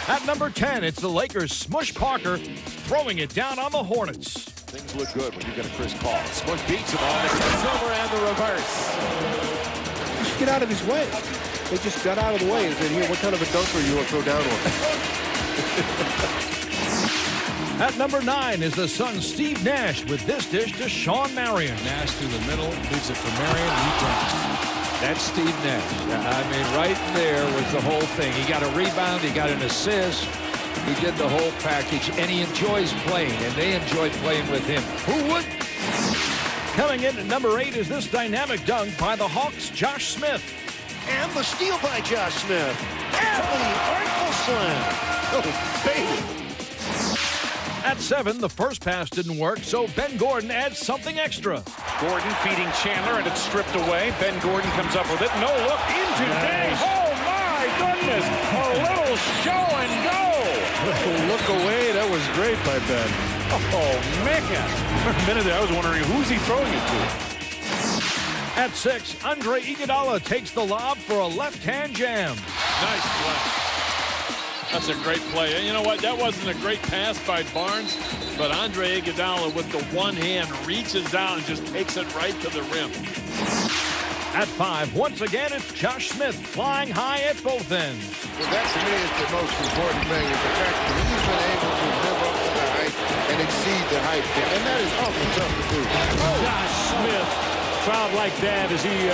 At number 10, it's the Lakers' Smush Parker throwing it down on the Hornets. Things look good when you get a Chris Paul. Smush beats him on the silver and the reverse. Just get out of his way. They just got out of the way and said, here, what kind of a dunker you want to throw down on? At number 9 is the Suns' Steve Nash with this dish to Sean Marion. Nash through the middle, leaves it for Marion, and he dunks. That's Steve Nash. I mean, right there was the whole thing. He got a rebound, he got an assist, he did the whole package, and he enjoys playing, and they enjoyed playing with him. Who would? Coming in at number 8 is this dynamic dunk by the Hawks' Josh Smith. And the steal by Josh Smith. And the ankle slam. Oh, baby. At 7, the first pass didn't work, so Ben Gordon adds something extra. Gordon feeding Chandler, and it's stripped away. Ben Gordon comes up with it. No look into Day. Oh, my goodness. A little show and go. Look away. That was great by Ben. Oh, man. For a minute there, I was wondering, who's he throwing it to? At 6, Andre Iguodala takes the lob for a left-hand jam. Nice play. That's a great play. And you know what? That wasn't a great pass by Barnes, but Andre Iguodala with the one hand reaches down and just takes it right to the rim. At 5, once again, it's Josh Smith flying high at both ends. Well, that to me is the most important thing, is the fact that he's been able to live up to the height and exceed the height. And that is awfully tough to do. Josh Smith fouled like that as he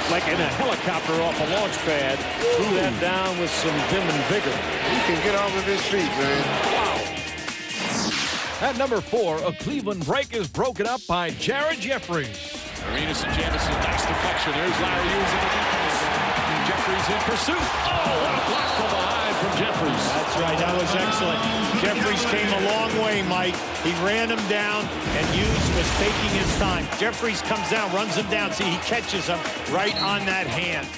like in a helicopter off a launch pad, threw that down with some vim and vigor. He can get off of his feet, man. Wow. At number 4, a Cleveland break is broken up by Jared Jeffries. Arenas and Jamison, nice deflection. There's Larry using the defense. Jeffries in pursuit. Oh, what a block from behind from Jeffries. That's right. That was excellent. Jeffries came a long way, Mike. He ran him down, and Hughes was taking his time. Jeffries comes down, runs him down. See, he catches him right on that hand.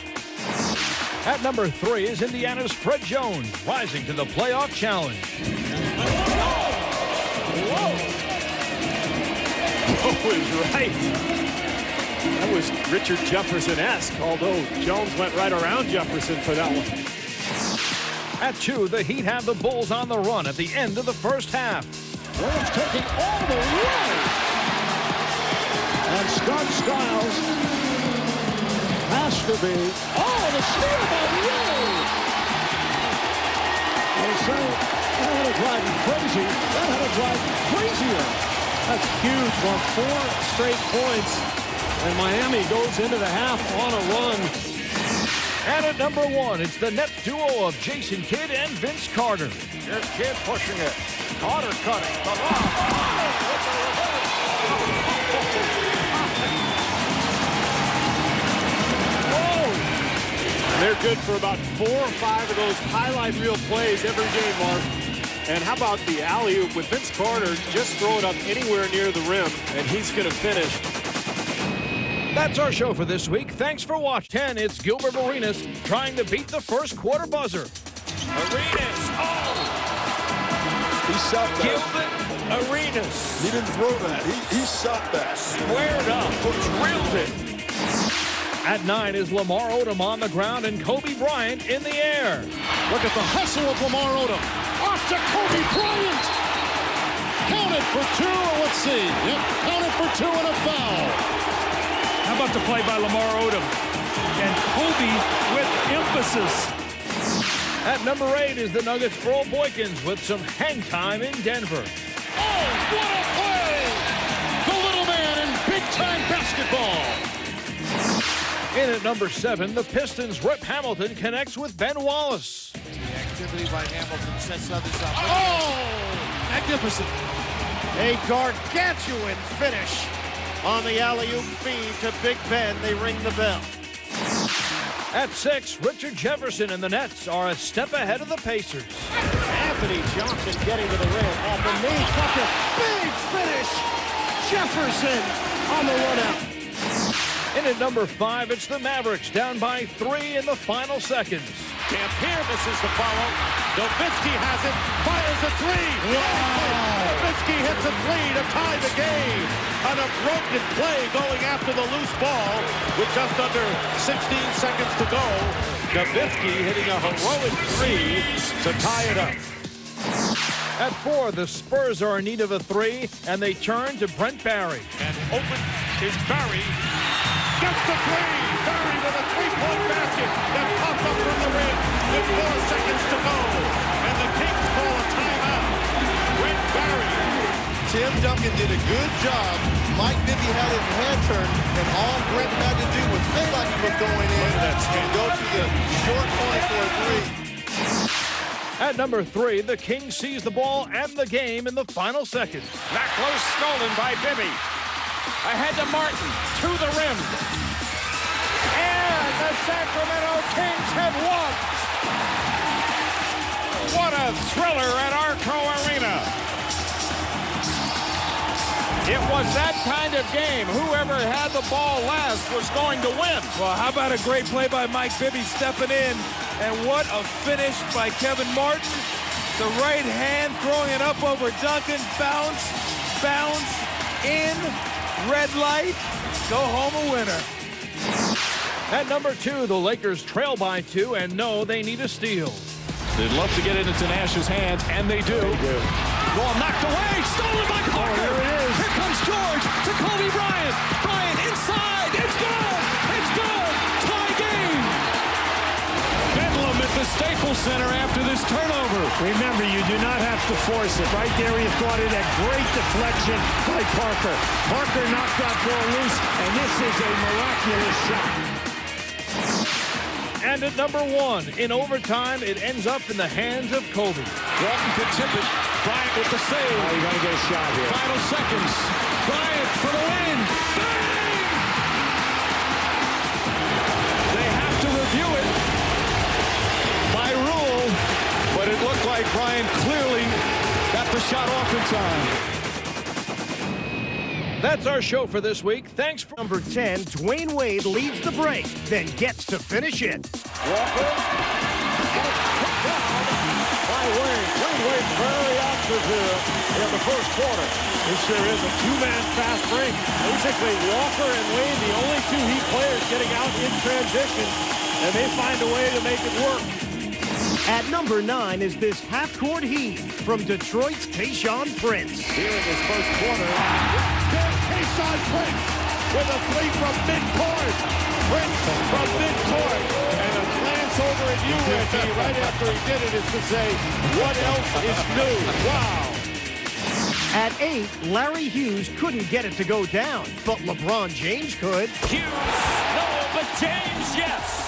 At number 3 is Indiana's Fred Jones, rising to the playoff challenge. Whoa. Oh, he's right. That was Richard Jefferson-esque, although Jones went right around Jefferson for that one. At 2, the Heat have the Bulls on the run at the end of the first half. Williams taking all the way. And Scott Skiles has to be. Oh, the steal by Williams. They say that had to drive you crazy. That had to drive you crazier. That's huge. Won 4 straight points, and Miami goes into the half on a run. And at number 1, it's the Nets duo of Jason Kidd and Vince Carter. Here's Kidd pushing it. Carter cutting. The lob. Whoa! They're good for about 4 or 5 of those highlight reel plays every game, Mark. And how about the alley-oop with Vince Carter? Just throw it up anywhere near the rim, and he's going to finish. That's our show for this week. Thanks for watching. 10, it's Gilbert Arenas trying to beat the first quarter buzzer. Arenas. Oh! He shot that. Gilbert Arenas. He didn't throw that. He shot that. Squared up. Drilled it. At 9 is Lamar Odom on the ground and Kobe Bryant in the air. Look at the hustle of Lamar Odom. Off to Kobe Bryant. Counted for 2. Let's see. Yep, counted for 2 and a foul. How about the play by Lamar Odom? And Kobe with emphasis. At number 8 is the Nuggets' Earl Boykins with some hang time in Denver. Oh, what a play! The little man in big-time basketball. In at number 7, the Pistons' Rip Hamilton connects with Ben Wallace. The activity by Hamilton sets others up. Oh, magnificent. A gargantuan finish on the alley-oop feed to Big Ben. They ring the bell. At 6, Richard Jefferson and the Nets are a step ahead of the Pacers. Anthony Johnson getting to the rim. Off the knee, bucket. Big finish. Jefferson on the run out. In at number 5, it's the Mavericks down by 3 in the final seconds. Dampier misses the follow. Nowitzki has it. Fires a 3. Wow. Nowitzki hits a 3 to tie the game. On a broken play going after the loose ball with just under 16 seconds to go. Nowitzki hitting a heroic three to tie it up. At 4, the Spurs are in need of a 3, and they turn to Brent Barry. And open is Barry. Gets the three. Barry with a three-point basket that popped up from the rim with 4 seconds to go. And the Kings call a timeout. Brent Barry. Tim Duncan did a good job. Mike Bibby had his head turned, and all Brent had to do was feel like he was going in and go to the short corner for a 3. At number 3, the Kings seize the ball and the game in the final seconds. Back close, stolen by Bibby. Ahead to Martin, to the rim. And the Sacramento Kings have won. What a thriller at Arco Arena. It was that kind of game. Whoever had the ball last was going to win. Well, how about a great play by Mike Bibby stepping in? And what a finish by Kevin Martin. The right hand throwing it up over Duncan. Bounce, bounce, in, red light. Go home a winner. At number 2, the Lakers trail by 2 and know they need a steal. They'd love to get it into Nash's hands, and they do. Ball knocked away, stolen by Parker. Here it is. Here comes George to Kobe Bryant. Bryant inside. It's good. It's good. Tie game. Bedlam at the Staples Center after this turnover. Remember, you do not have to force it. Right there, he thought it had great deflection by Parker. Parker knocked that ball loose, and this is a miraculous shot. And at number 1, in overtime, it ends up in the hands of Kobe. Walton could tip it. Bryant with the save. Oh, you're going to get a shot here. Final seconds. Bryant for the win. Bang! They have to review it by rule, but it looked like Bryant clearly got the shot off in time. That's our show for this week. Thanks for Number 10, Dwayne Wade leads the break, then gets to finish it. Walker. By Wade. Dwayne Wade very active here in the first quarter. This sure is a two-man fast break. Basically, Walker and Wade, the only two Heat players getting out in transition, and they find a way to make it work. At number 9 is this half-court heave from Detroit's Tayshaun Prince. Here in this first quarter, there's Tayshaun Prince with a three from midcourt. Prince from midcourt. And a glance over at you, Ricky, right after he did it, is to say, what else is new? Wow. At 8, Larry Hughes couldn't get it to go down, but LeBron James could. Hughes, no, but James, yes.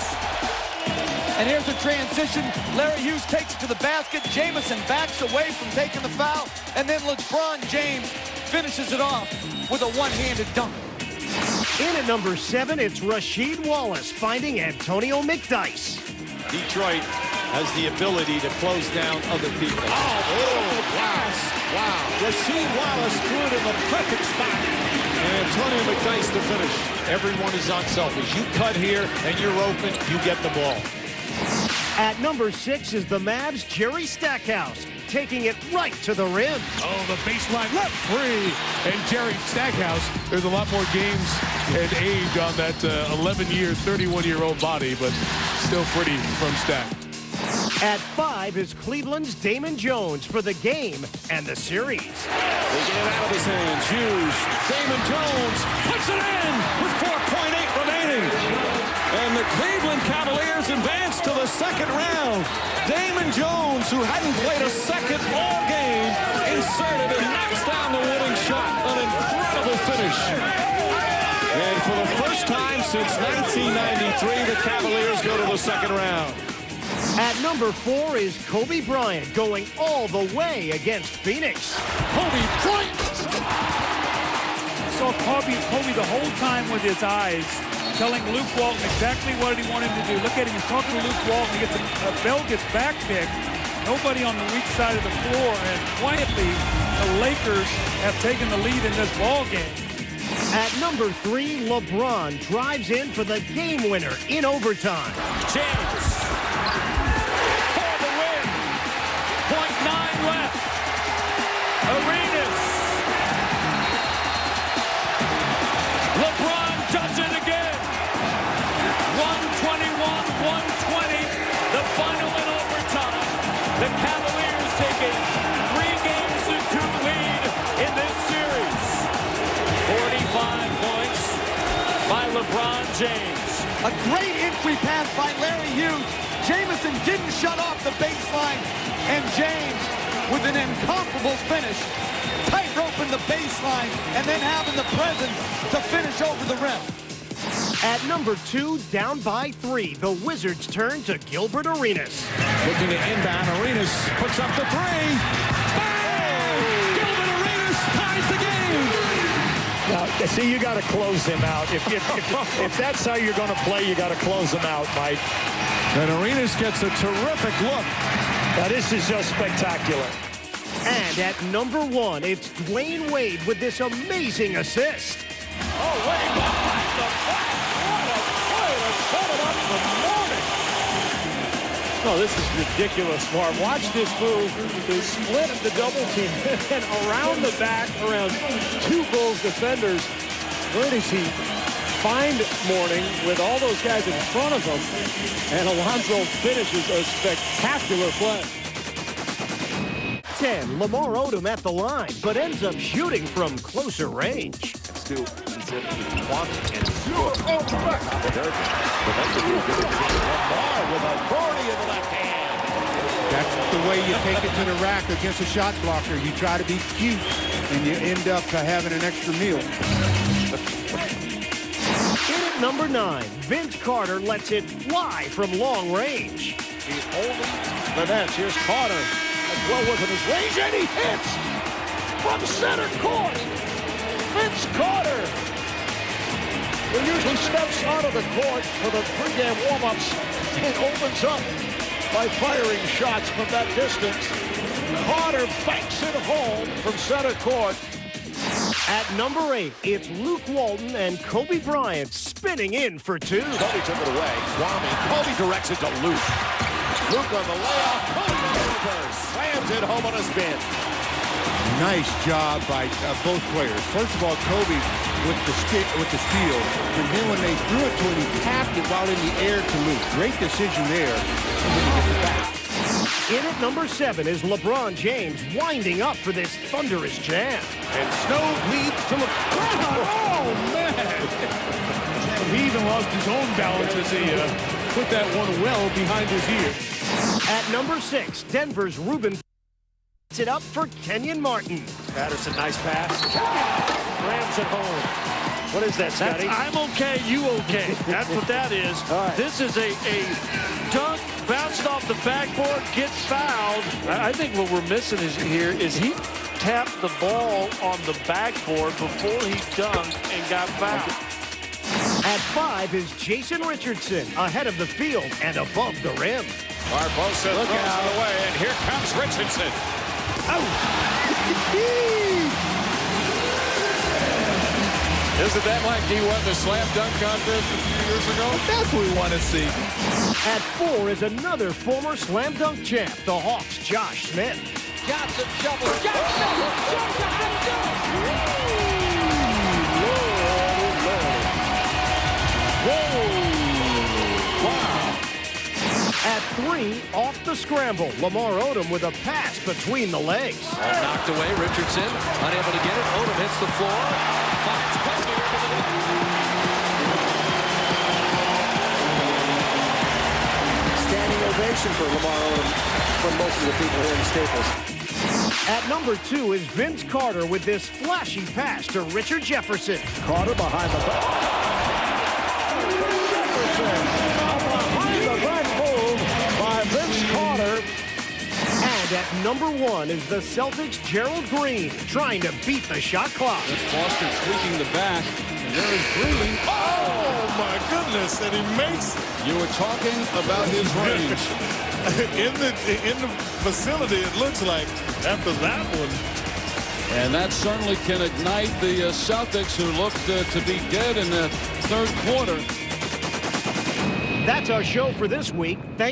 And here's a transition. Larry Hughes takes it to the basket. Jamison backs away from taking the foul. And then LeBron James finishes it off with a one-handed dunk. In at number 7, it's Rasheed Wallace finding Antonio McDyess. Detroit has the ability to close down other people. Wow. Rasheed Wallace threw it in the perfect spot. And Antonio McDyess to finish. Everyone is unselfish. You cut here and you're open, you get the ball. At number 6 is the Mavs' Jerry Stackhouse, taking it right to the rim. Oh, the baseline left free. And Jerry Stackhouse, there's a lot more games and age on that 11-year, 31-year-old body, but still pretty from Stack. At 5 is Cleveland's Damon Jones for the game and the series. Taking it out of his hands. Hughes. Damon Jones puts it in with 4.8 remaining. And the Cleveland Cavaliers advance to the second round. Damon Jones, who hadn't played a second all game, inserted and knocks down the winning shot. An incredible finish. And for the first time since 1993, the Cavaliers go to the second round. At number 4 is Kobe Bryant going all the way against Phoenix. Kobe Bryant! Saw Kobe the whole time with his eyes, telling Luke Walton exactly what he wanted to do. Look at him, he's talking to Luke Walton. He gets a bell gets back picked. Nobody on the weak side of the floor, and quietly the Lakers have taken the lead in this ball game. At number 3, LeBron drives in for the game winner in overtime. James for the win. 0.9 left. Arenas. LeBron does it again. 121-120. take a 3-2 lead in this series. 45 points by LeBron James. A great entry pass by Larry Hughes. Jamison didn't shut off the baseline, and James with an incomparable finish. Tightrope in the baseline, and then having the presence to finish over the rim. At number 2, down by 3, the Wizards turn to Gilbert Arenas. Looking to inbound, Arenas puts up the 3. Bang! Gilbert Arenas ties the game. Now, see, you got to close him out. If that's how you're going to play, you got to close him out, Mike. And Arenas gets a terrific look. Now, this is just spectacular. And at number 1, it's Dwayne Wade with this amazing assist. Oh, Wade behind the back. What a play to set it up for Morning. Oh, this is ridiculous, Marv. Watch this move. They split the double team and around the back, around 2 Bulls defenders. Where does he find Morning with all those guys in front of him? And Alonzo finishes a spectacular play. 10, Lamar Odom at the line, but ends up shooting from closer range. Lamar with authority in the left hand. That's the way you take it to the rack against a shot blocker. You try to be cute, and you end up having an extra meal. In at number 9, Vince Carter lets it fly from long range. He's holding the nets. Here's Carter. As well within his range, and he hits from center court. Vince Carter, who usually steps out of the court for the pregame warm-ups, and opens up by firing shots from that distance. Carter banks it home from center court. At number 8, it's Luke Walton and Kobe Bryant spinning in for 2. Kobe took it away. Kwame. Kobe directs it to Luke. Luke on the layoff. Kobe slams it home on a spin. Nice job by both players. First of all, Kobe with the steal, and then when they threw it to him, he tapped it while in the air to Luke. Great decision there. And then he gets it back. In at number 7 is LeBron James winding up for this thunderous jam. And Snow leads to LeBron. Oh, man. He even lost his own balance as he put that one well behind his ear. At number 6, Denver's Ruben it up for Kenyon Martin. Patterson, nice pass. Rams at home. What is that, Scotty? I'm okay, you okay. That's what that is. Right. This is a dunk, bounced off the backboard, gets fouled. I think what we're missing is he tapped the ball on the backboard before he dunked and got fouled. At 5 is Jason Richardson ahead of the field and above the rim. Barbosa throws it away, and here comes Richardson. Isn't that like he won the slam dunk contest a few years ago? That's what we want to see. At 4 is another former slam dunk champ, the Hawks' Josh Smith. Johnson shovels. Johnson! At 3, off the scramble, Lamar Odom with a pass between the legs. Knocked away, Richardson, unable to get it. Odom hits the floor. Finds Kobe. Standing ovation for Lamar Odom from most of the people here in Staples. At number 2 is Vince Carter with this flashy pass to Richard Jefferson. Carter behind the back. Behind the back move by Vince Carter. And at number 1 is the Celtics' Gerald Green trying to beat the shot clock. Foster tweaking the back. And there is Green. Oh, my goodness. And he makes You were talking about his range. in the facility, it looks like, after that one. And that certainly can ignite the Celtics, who looked to be dead in the third quarter. That's our show for this week. Thank